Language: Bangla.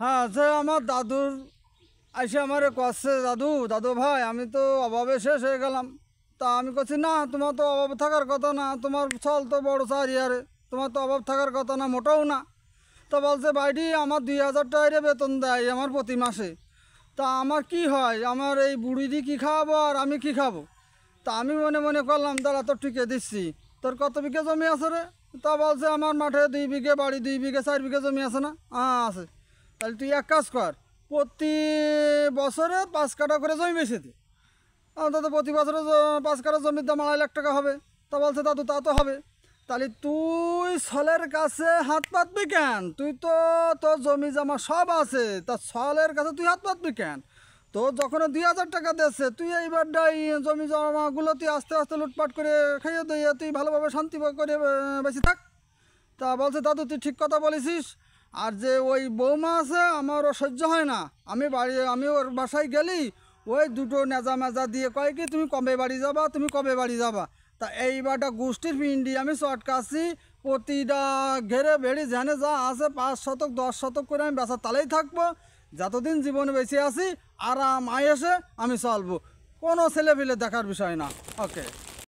হ্যাঁ, যে আমার দাদুর এসে আমারে কচ্ছে, দাদু দাদু ভাই আমি তো অভাবে শেষ হয়ে গেলাম। তা আমি করছি না, তোমার তো অভাব থাকার কথা না, তোমার চল তো বড় চারিয়ারে, তোমার তো অভাব থাকার কথা না, মোটেও না। তো বলছে ভাইটি আমার 2,000 টাকা বেতন দেয় আমার প্রতি মাসে। তা আমার কি হয়, আমার এই বুড়িদি কি খাওয়াবো আর আমি কি খাবো? তা আমি মনে মনে করলাম দাঁড়া তোর টিকে দিচ্ছি। তোর কত বিঘে জমি আছে রে? তা বলছে আমার মাঠে 2 বিঘে, বাড়ি 2 বিঘে, 4 বিঘে জমি আছে না? হ্যাঁ আছে। তাহলে তুই এক কাজ কর, প্রতি বছরে 5 কাঠা করে জমি বেচে দে। অন্তত প্রতি বছরে 5 কাঠা জমির দাম 2.5 লাখ টাকা হবে। তা বলছে দাদু তা তো হবে। তাহলে তুই ছলের কাছে হাত পাতবি কেন? তুই তো তোর জমি জমা সব আছে, তা ছলের কাছে তুই হাত পাতবি কেন? তোর যখন 2,000 টাকা দিচ্ছে, তুই এইবার জমি জমাগুলো তুই আস্তে আস্তে লুটপাট করে খাইয়ে দিয়ে তুই ভালোভাবে শান্তি করে বেঁচে থাক। তা বলছে দাদু তুই ঠিক কথা বলেছিস। আর যে ওই বৌমা আছে আমার ও সহ্য হয় না। আমি ওর বাসায় গেলি, ওই দুটো নেজা মেজা দিয়ে কয় কি তুমি কবে বাড়ি যাবা, তুমি কবে বাড়ি যাবা। তা এইবারটা গোষ্ঠীর পিন্ডি আমি চটকাছি, প্রতিটা ঘেরে বেড়ি ঝেনে যা আছে 5 শতক 10 শতক করে আমি বেচার তালেই থাকবো। যতদিন জীবনে বেঁচে আছি আরাম আয়েসে আমি চলবো, কোনো ছেলে পেলে দেখার বিষয় না। ওকে।